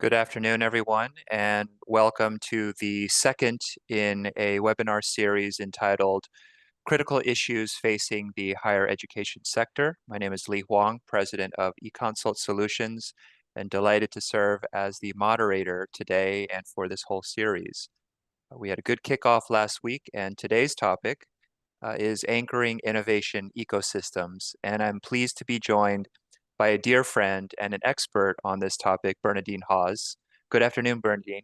Good afternoon, everyone, and welcome to the second in a webinar series entitled Critical Issues Facing the Higher Education Sector. My name is Huang, President of Econsult Solutions, and delighted to serve as the moderator today and for this whole series. We had a good kickoff last week, and today's topic is anchoring innovation ecosystems, and I'm pleased to be joined by a dear friend and an expert on this topic, Bernadine Hawes. Good afternoon, Bernadine.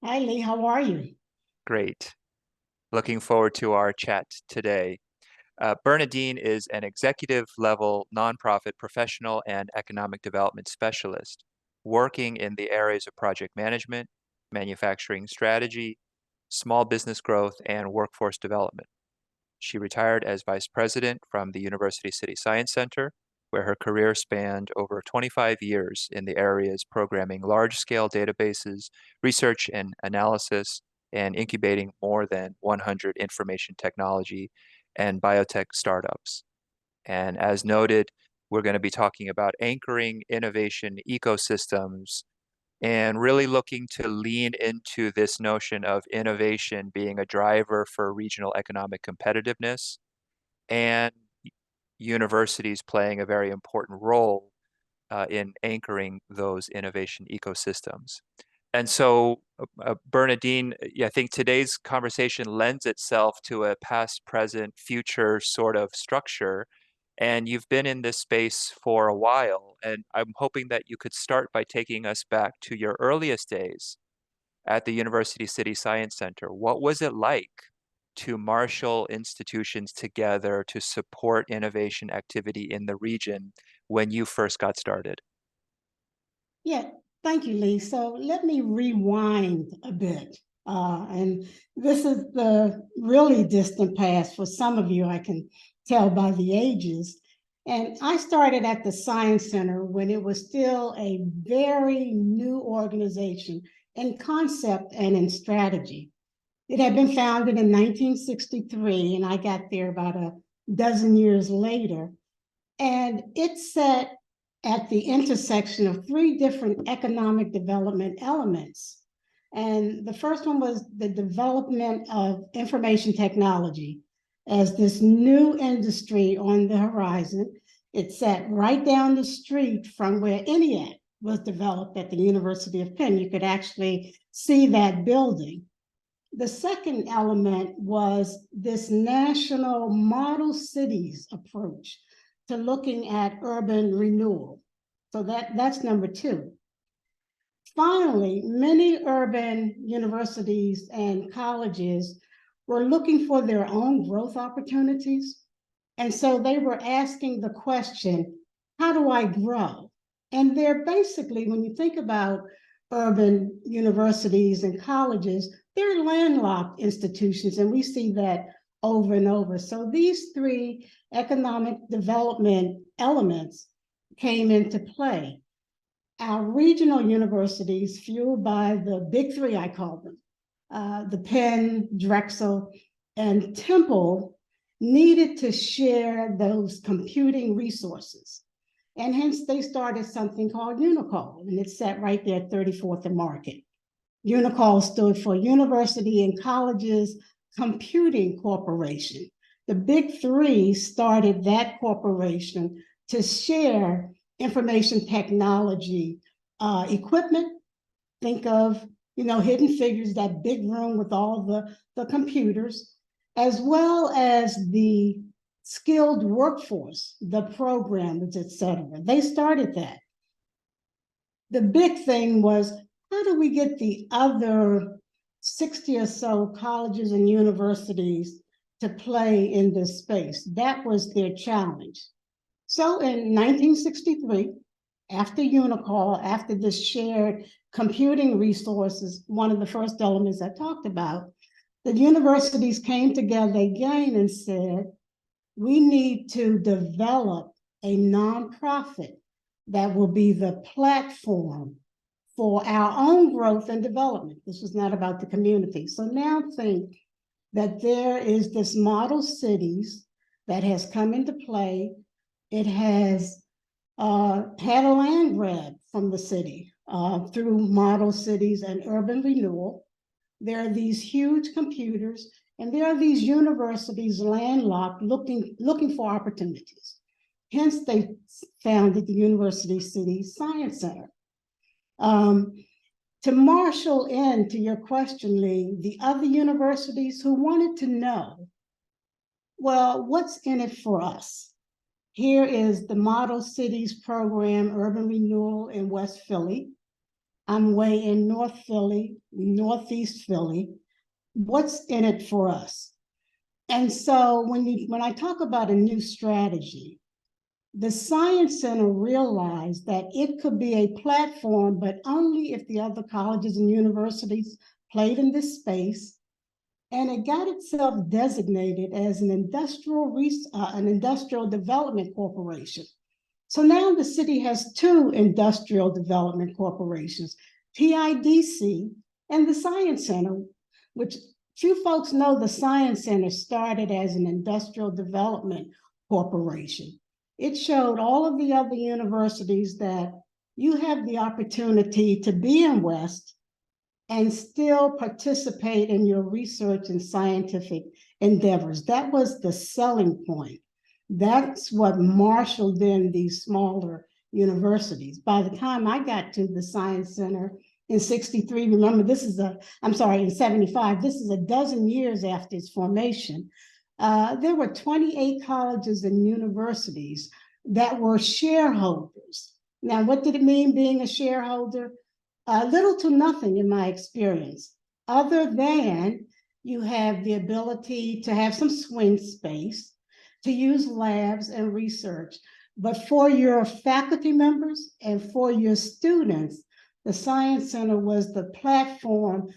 Hi, Lee. How are you? Great. Looking forward to our chat today. Bernadine is an executive level nonprofit professional and economic development specialist working in the areas of project management, manufacturing strategy, small business growth, and workforce development. She retired as vice president from the University City Science Center, where her career spanned over 25 years in the areas programming large-scale databases, research and analysis, and incubating more than 100 information technology and biotech startups. And as noted, we're going to be talking about anchoring innovation ecosystems and really looking to lean into this notion of innovation being a driver for regional economic competitiveness and universities playing a very important role in anchoring those innovation ecosystems. And so, Bernadine, I think today's conversation lends itself to a past, present, future sort of structure. And you've been in this space for a while, and I'm hoping that you could start by taking us back to your earliest days at the University City Science Center. What was it like to marshal institutions together to support innovation activity in the region when you first got started? Yeah, thank you, Lee. So let me rewind a bit. And this is the really distant past for some of you, I can tell by the ages. And I started at the Science Center when it was still a very new organization in concept and in strategy. It had been founded in 1963, and I got there about a dozen years later. And it sat at the intersection of three different economic development elements. And the first one was the development of information technology as this new industry on the horizon. It sat right down the street from where ENIAC was developed at the University of Penn. You could actually see that building. The second element was this national model cities approach to looking at urban renewal. So that's number two. Finally, many urban universities and colleges were looking for their own growth opportunities. And so they were asking the question, how do I grow? And they're basically, when you think about urban universities and colleges, they're landlocked institutions, and we see that over and over. So these three economic development elements came into play. Our regional universities, fueled by the big three, I call them, the Penn, Drexel, and Temple, needed to share those computing resources. And hence they started something called Unicall, and it sat right there at 34th and Market. Unicall stood for University and Colleges Computing Corporation. The big three started that corporation to share information technology equipment. Think of, Hidden Figures, that big room with all the computers, as well as the skilled workforce, the programs, et cetera. They started that. The big thing was, how do we get the other 60 or so colleges and universities to play in this space? That was their challenge. So in 1963, after Unicall, after this shared computing resources, one of the first elements I talked about, the universities came together again and said, we need to develop a nonprofit that will be the platform for our own growth and development. This was not about the community. So now think that there is this model cities that has come into play. It has had a land grab from the city. through model cities and urban renewal. There are these huge computers, and there are these universities landlocked looking for opportunities. Hence, they founded the University City Science Center. To marshal in to your question, Lee, the other universities who wanted to know, well, what's in it for us? Here is the Model Cities Program, Urban Renewal in West Philly. I'm way in North Philly, Northeast Philly. What's in it for us? And so when I talk about a new strategy, the Science Center realized that it could be a platform, but only if the other colleges and universities played in this space. And it got itself designated as an industrial development corporation. So now the city has two industrial development corporations, TIDC and the Science Center, which few folks know the Science Center started as an industrial development corporation. It showed all of the other universities that you have the opportunity to be in West and still participate in your research and scientific endeavors. That was the selling point. That's what marshaled in these smaller universities. By the time I got to the Science Center in 63, remember in 75, this is a dozen years after its formation. There were 28 colleges and universities that were shareholders. Now, what did it mean being a shareholder? Little to nothing in my experience, other than you have the ability to have some swing space, to use labs and research. But for your faculty members and for your students, the Science Center was the platform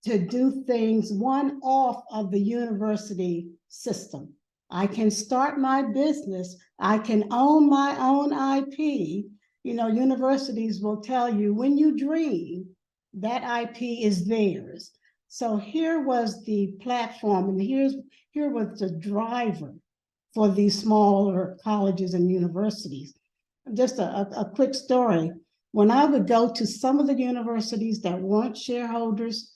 to do things one off of the university system. I can start my business. I can own my own IP. You know, universities will tell you when you dream, that IP is theirs. So here was the platform, and here was the driver for these smaller colleges and universities. Just a quick story. When I would go to some of the universities that weren't shareholders,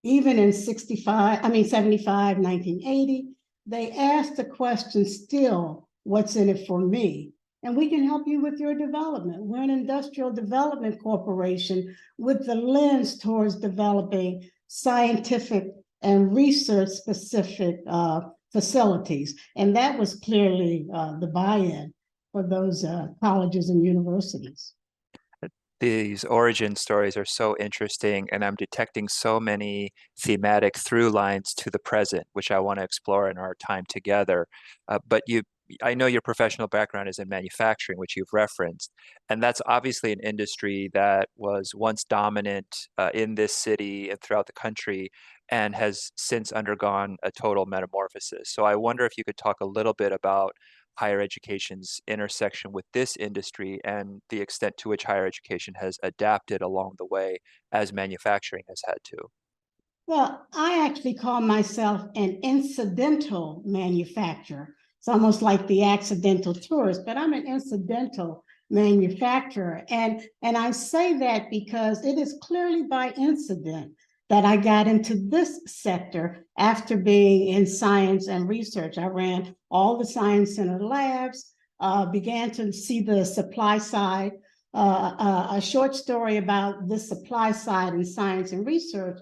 even in 75, 1980, they asked the question still, what's in it for me? And we can help you with your development. We're an industrial development corporation with the lens towards developing scientific and research-specific facilities. And that was clearly the buy-in for those colleges and universities. These origin stories are so interesting, and I'm detecting so many thematic through lines to the present, which I want to explore in our time together. But I know your professional background is in manufacturing, which you've referenced, and that's obviously an industry that was once dominant in this city and throughout the country, and has since undergone a total metamorphosis. So I wonder if you could talk a little bit about higher education's intersection with this industry and the extent to which higher education has adapted along the way as manufacturing has had to. Well, I actually call myself an incidental manufacturer. It's almost like the accidental tourist, but I'm an incidental manufacturer. And I say that because it is clearly by incident that I got into this sector after being in science and research. I ran all the Science Center labs, began to see the supply side. A short story about the supply side in science and research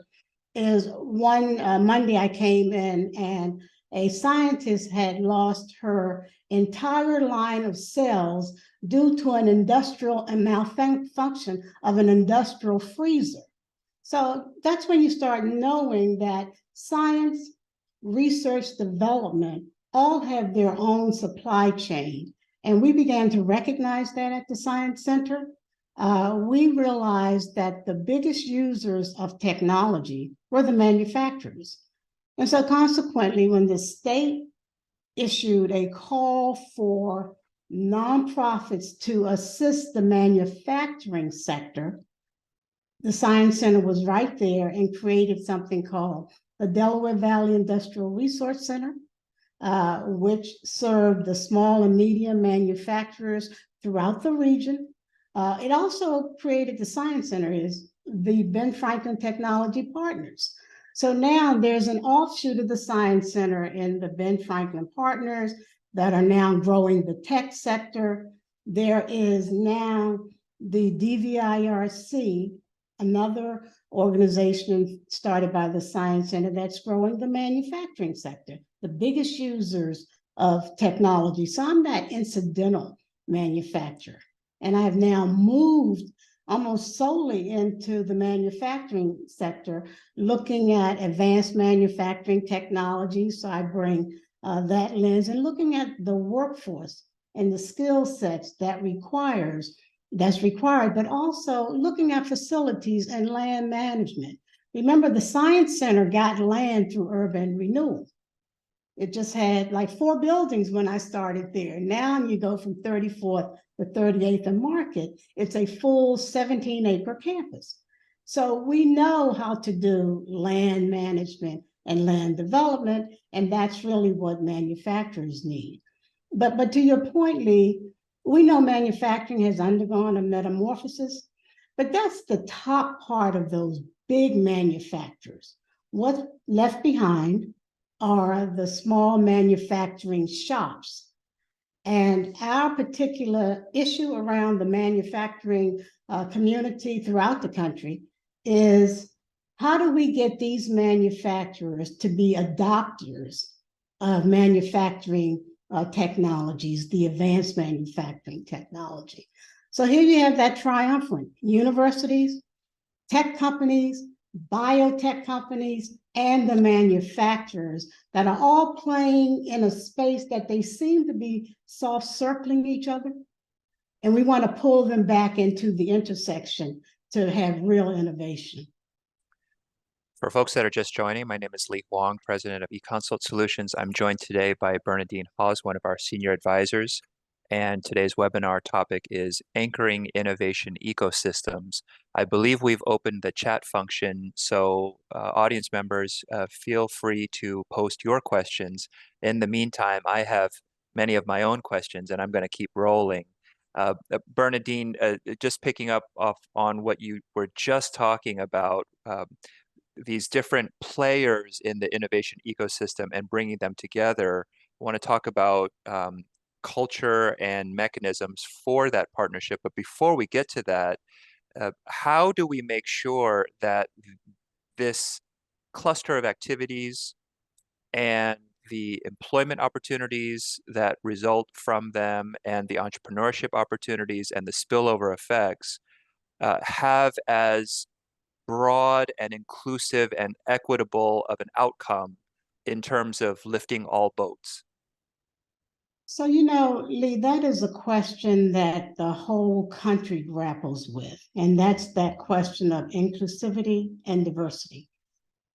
is one Monday I came in and a scientist had lost her entire line of cells due to an industrial and malfunction of an industrial freezer. So that's when you start knowing that science, research, development all have their own supply chain. And we began to recognize that at the Science Center. We realized that the biggest users of technology were the manufacturers. And so consequently, when the state issued a call for nonprofits to assist the manufacturing sector, the Science Center was right there and created something called the Delaware Valley Industrial Resource Center, which served the small and medium manufacturers throughout the region. It also created the Science Center, is the Ben Franklin Technology Partners. So now there's an offshoot of the Science Center in the Ben Franklin Partners that are now growing the tech sector. There is now the DVIRC, another organization started by the Science Center that's growing the manufacturing sector, the biggest users of technology. So I'm that incidental manufacturer. And I have now moved almost solely into the manufacturing sector, looking at advanced manufacturing technologies. So I bring that lens, and looking at the workforce and the skill sets that's required, but also looking at facilities and land management. Remember, the Science Center got land through urban renewal. It just had like 4 buildings when I started there. Now you go from 34th to 38th and Market. It's a full 17-acre campus. So we know how to do land management and land development, and that's really what manufacturers need. But to your point, Lee, we know manufacturing has undergone a metamorphosis, but that's the top part of those big manufacturers. What's left behind are the small manufacturing shops. And our particular issue around the manufacturing community throughout the country is, how do we get these manufacturers to be adopters of manufacturing technologies, the advanced manufacturing technology? So here you have that triumvirate: universities, tech companies, biotech companies, and the manufacturers that are all playing in a space that they seem to be soft circling each other. And we want to pull them back into the intersection to have real innovation. For folks that are just joining, my name is Huang, president of Econsult Solutions. I'm joined today by Bernadine Hawes, one of our senior advisors. And today's webinar topic is anchoring innovation ecosystems. I believe we've opened the chat function, so audience members, feel free to post your questions. In the meantime, I have many of my own questions, and I'm going to keep rolling. Bernadine, just picking up on what you were just talking about, these different players in the innovation ecosystem and bringing them together. I want to talk about culture and mechanisms for that partnership. But before we get to that, how do we make sure that this cluster of activities and the employment opportunities that result from them and the entrepreneurship opportunities and the spillover effects have as broad and inclusive and equitable of an outcome in terms of lifting all boats? So, you know, Lee, that is a question that the whole country grapples with, and that's that question of inclusivity and diversity.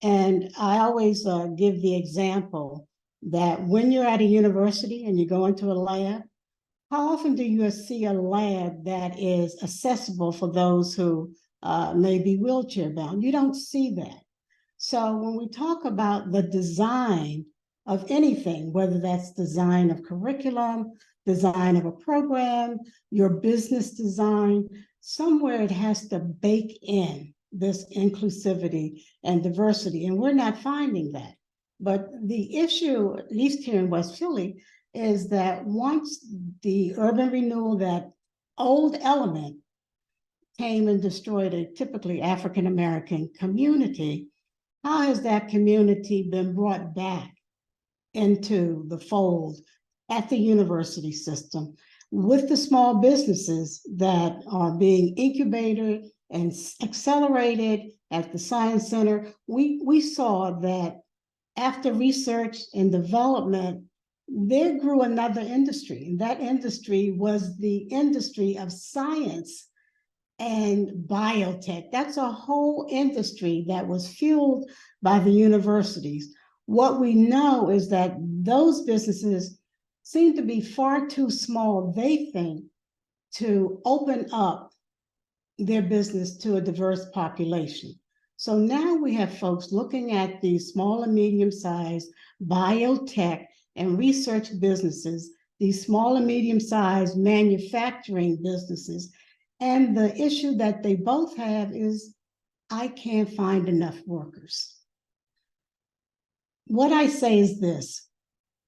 And I always give the example that when you're at a university and you go into a lab, how often do you see a lab that is accessible for those who may be wheelchair bound? You don't see that. So when we talk about the design of anything, whether that's design of curriculum, design of a program, your business design, somewhere it has to bake in this inclusivity and diversity, and we're not finding that. But the issue, at least here in West Philly, is that once the urban renewal, that old element, came and destroyed a typically African-American community, how has that community been brought back into the fold at the university system with the small businesses that are being incubated and accelerated at the Science Center? We saw that after research and development, there grew another industry, and that industry was the industry of science and biotech. That's a whole industry that was fueled by the universities. What we know is that those businesses seem to be far too small, they think, to open up their business to a diverse population. So now we have folks looking at these small and medium-sized biotech and research businesses, these small and medium-sized manufacturing businesses, And the issue that they both have is, I can't find enough workers. What I say is this: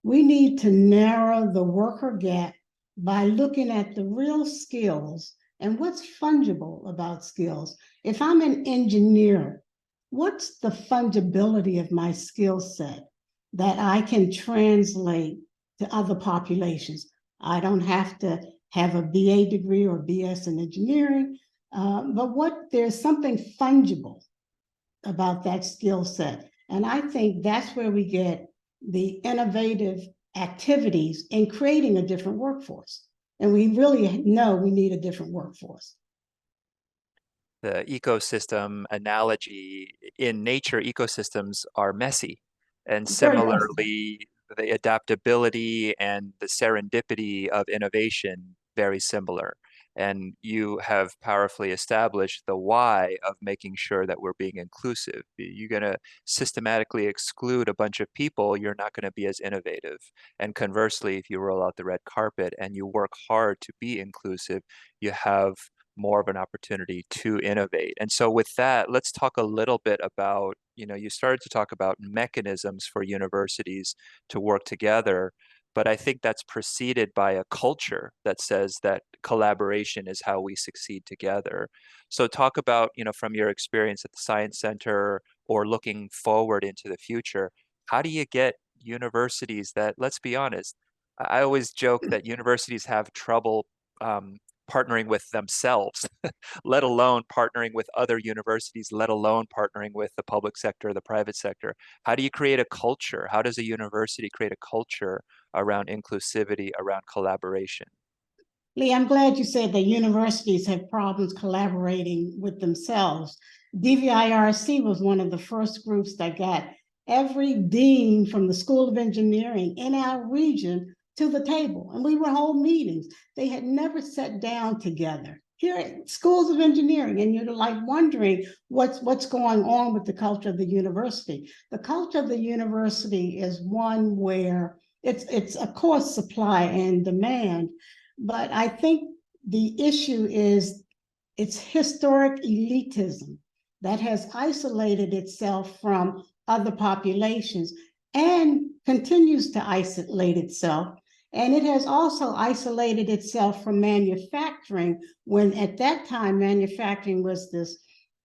we need to narrow the worker gap by looking at the real skills and what's fungible about skills. If I'm an engineer, what's the fungibility of my skill set that I can translate to other populations? I don't have to have a BA degree or BS in engineering, but there's something fungible about that skill set. And I think that's where we get the innovative activities in creating a different workforce. And we really know we need a different workforce. The ecosystem analogy, in nature, ecosystems are messy. And Very much. similarly, the adaptability and the serendipity of innovation, very similar. And you have powerfully established the why of making sure that we're being inclusive. You're going to systematically exclude a bunch of people, you're not going to be as innovative. And conversely, if you roll out the red carpet and you work hard to be inclusive, you have more of an opportunity to innovate. And so with that, let's talk a little bit about, you started to talk about mechanisms for universities to work together, but I think that's preceded by a culture that says that collaboration is how we succeed together. So talk about, from your experience at the Science Center or looking forward into the future, how do you get universities that, let's be honest, I always joke that universities have trouble partnering with themselves, let alone partnering with other universities, let alone partnering with the public sector, the private sector. How do you create a culture? How does a university create a culture around inclusivity, around collaboration? Lee, I'm glad you said that universities have problems collaborating with themselves. DVIRC was one of the first groups that got every dean from the School of Engineering in our region to the table, and we would hold meetings. They had never sat down together here at schools of engineering, and you're like wondering what's going on with the culture of the university. The culture of the university is one where it's of course supply and demand, but I think the issue is it's historic elitism that has isolated itself from other populations and continues to isolate itself. And it has also isolated itself from manufacturing, when at that time, manufacturing was this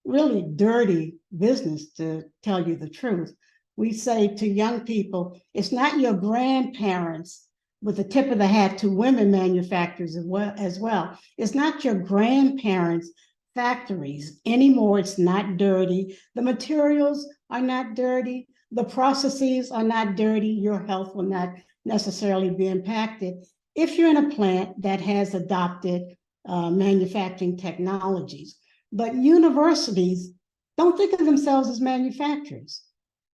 really dirty business, to tell you the truth. We say to young people, it's not your grandparents, with the tip of the hat to women manufacturers as well. It's not your grandparents' factories anymore. It's not dirty. The materials are not dirty. The processes are not dirty. Your health will not necessarily be impacted if you're in a plant that has adopted manufacturing technologies. But universities don't think of themselves as manufacturers.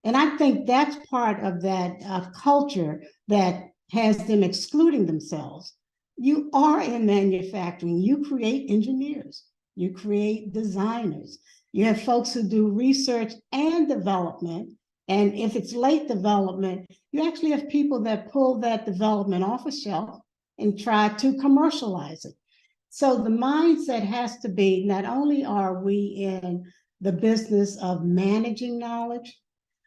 And I think that's part of that culture that has them excluding themselves. You are in manufacturing. You create engineers. You create designers. You have folks who do research and development. And if it's late development, you actually have people that pull that development off a shelf and try to commercialize it. So the mindset has to be, not only are we in the business of managing knowledge,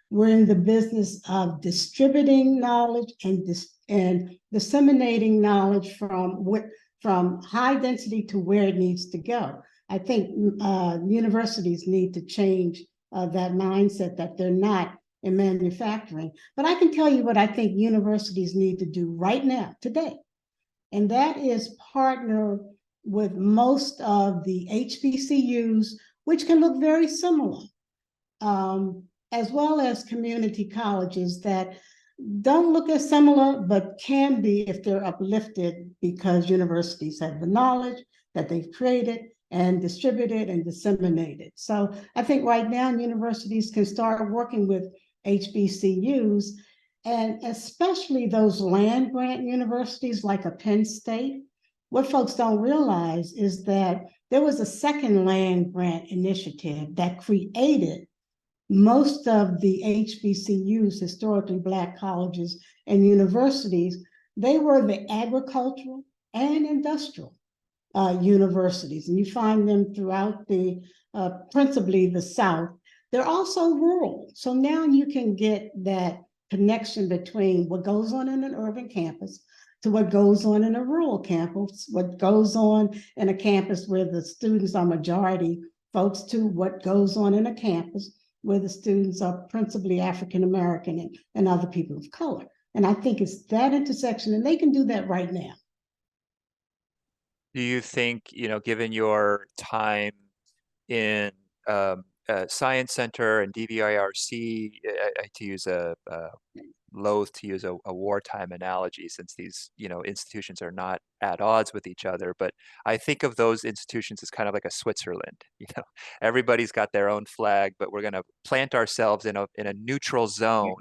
we're in the business of distributing knowledge and disseminating knowledge from high density to where it needs to go. I think universities need to change that mindset that they're not in manufacturing. But I can tell you what I think universities need to do right now, today, and that is partner with most of the HBCUs, which can look very similar, as well as community colleges that don't look as similar, but can be if they're uplifted, because universities have the knowledge that they've created and distributed and disseminated. So I think right now universities can start working with HBCUs, and especially those land grant universities like a Penn State. What folks don't realize is that there was a second land grant initiative that created most of the HBCUs, historically Black colleges and universities. They were the agricultural and industrial. universities, and you find them throughout the principally the South. They're also rural. So now you can get that connection between what goes on in an urban campus to what goes on in a rural campus, what goes on in a campus where the students are majority folks, to what goes on in a campus where the students are principally African American and other people of color. And I think it's that intersection, and they can do that right now. Do you think, given your time in Science Center and DVIRC, to use loath to use a wartime analogy since these, institutions are not at odds with each other, but I think of those institutions as kind of like a Switzerland. Everybody's got their own flag, but we're going to plant ourselves in a neutral zone,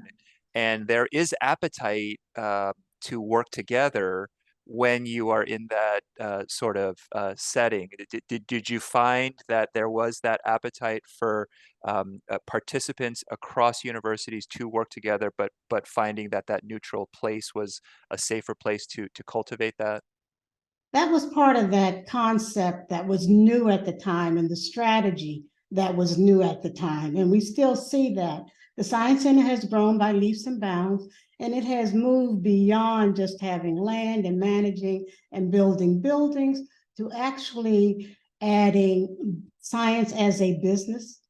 and there is appetite to work together when you are in that sort of setting. Did you find that there was that appetite for participants across universities to work together, but finding that neutral place was a safer place to cultivate that? That was part of that concept that was new at the time, and the strategy that was new at the time. And we still see that. The Science Center has grown by leaps and bounds, and it has moved beyond just having land and managing and building buildings to actually adding science as a business,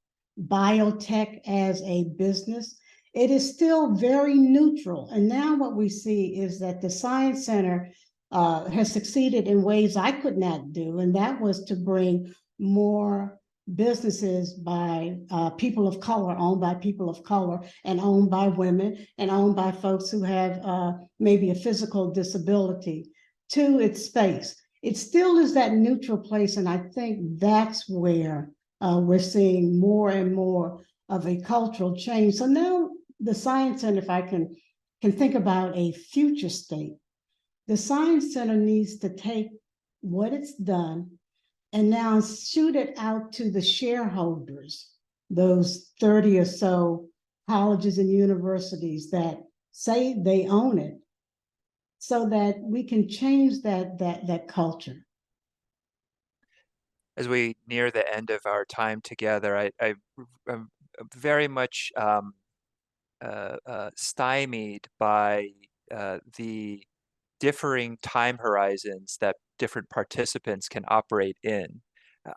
biotech as a business. It is still very neutral. And now what we see is that the Science Center has succeeded in ways I could not do, and that was to bring more businesses by people of color, owned by people of color, and owned by women, and owned by folks who have maybe a physical disability to its space. It still is that neutral place, and I think that's where we're seeing more and more of a cultural change. So now the Science Center, if I can think about a future state, the Science Center needs to take what it's done and now shoot it out to the shareholders, those 30 or so colleges and universities that say they own it, so that we can change that culture. As we near the end of our time together, I'm very much stymied by the differing time horizons that different participants can operate in.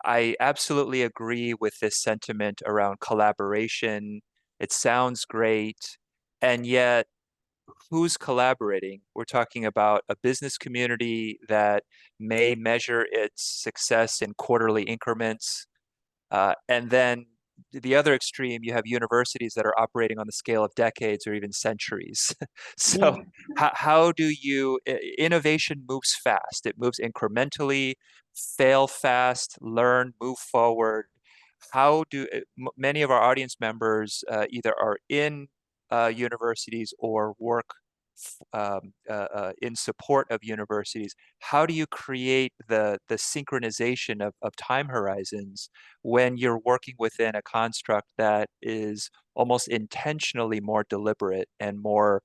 I absolutely agree with this sentiment around collaboration. It sounds great, and yet who's collaborating? We're talking about a business community that may measure its success in quarterly increments. And then the other extreme, you have universities that are operating on the scale of decades or even centuries. So Yeah. how do you, innovation moves fast. It moves incrementally, fail fast, learn, move forward. How do, many of our audience members either are in universities or work in support of universities. How do you create the synchronization of time horizons when you're working within a construct that is almost intentionally more deliberate and more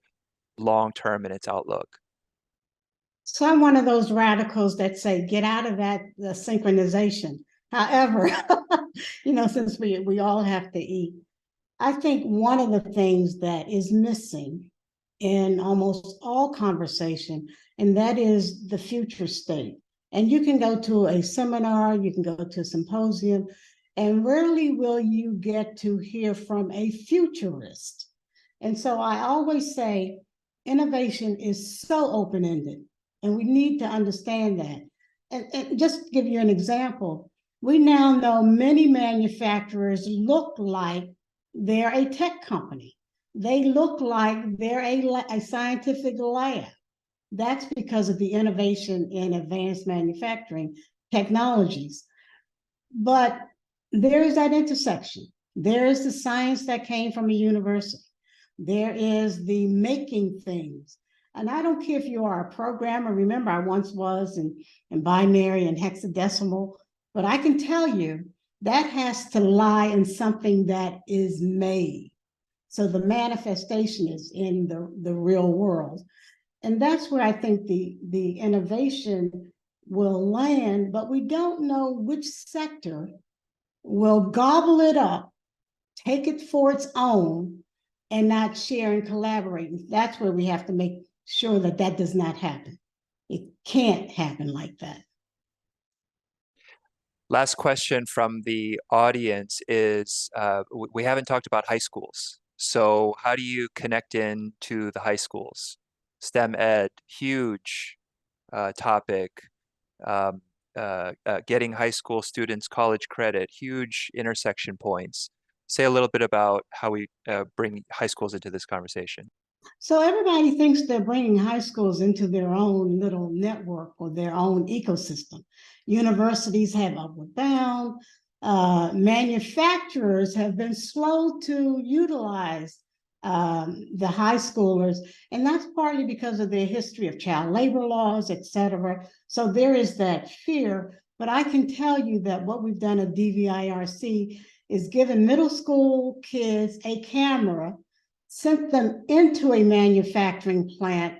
long-term in its outlook? So I'm one of those radicals that say, get out of that the synchronization. However, since we all have to eat, I think one of the things that is missing in almost all conversation, and that is the future state. And you can go to a seminar, you can go to a symposium, and rarely will you get to hear from a futurist. And so I always say innovation is so open-ended, and we need to understand that. And just give you an example, we now know many manufacturers look like they're a tech company. They look like they're a scientific lab. That's because of the innovation in advanced manufacturing technologies. But there is that intersection. There is the science that came from a university. There is the making things. And I don't care if you are a programmer. Remember, I once was in binary and hexadecimal, but I can tell you that has to lie in something that is made. So the manifestation is in the real world. And that's where I think the innovation will land, but we don't know which sector will gobble it up, take it for its own, and not share and collaborate. That's where we have to make sure that that does not happen. It can't happen like that. Last question from the audience is, we haven't talked about high schools. So how do you connect in to the high schools? STEM ed, huge topic. Um, Getting high school students college credit, huge intersection points. Say a little bit about how we bring high schools into this conversation. So everybody thinks they're bringing high schools into their own little network or their own ecosystem. Universities have upward bound. Manufacturers have been slow to utilize the high schoolers, and that's partly because of their history of child labor laws, et cetera. So there is that fear, but I can tell you that what we've done at DVIRC is given middle school kids a camera, sent them into a manufacturing plant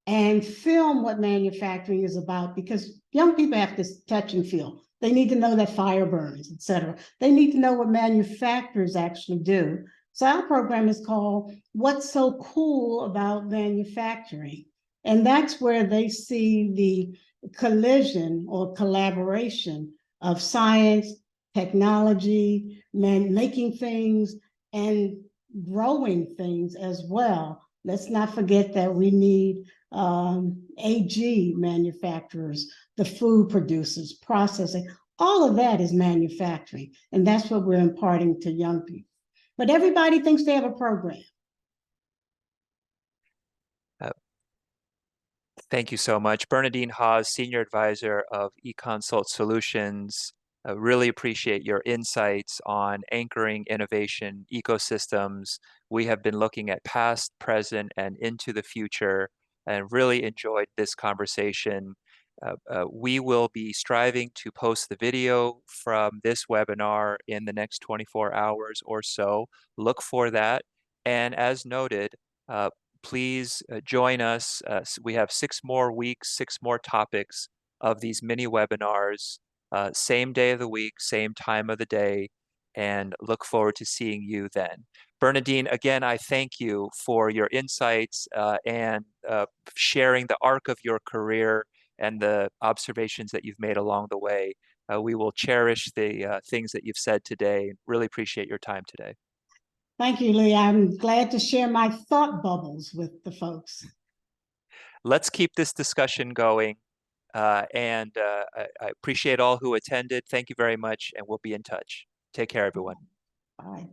and film what manufacturing is about, because young people have to touch and feel. They need to know that fire burns, et cetera. They need to know what manufacturers actually do. So our program is called What's So Cool About Manufacturing? And that's where they see the collision or collaboration of science, technology, making things, and growing things as well. Let's not forget that we need AG manufacturers, the food producers, processing. All of that is manufacturing, and that's what we're imparting to young people. But everybody thinks they have a program. Thank you so much. Bernadine Hawes, Senior Advisor of Econsult Solutions. Really appreciate your insights on anchoring innovation ecosystems. We have been looking at past, present, and into the future, and really enjoyed this conversation. We will be striving to post the video from this webinar in the next 24 hours or so. Look for that. And as noted, please join us. We have 6 more weeks, 6 more topics of these mini webinars, same day of the week, same time of the day, and look forward to seeing you then. Bernadine, again, I thank you for your insights and sharing the arc of your career and the observations that you've made along the way. We will cherish the things that you've said today. Really appreciate your time today. Thank you, Lee. I'm glad to share my thought bubbles with the folks. Let's keep this discussion going. I appreciate all who attended. Thank you very much, and we'll be in touch. Take care, everyone. Bye.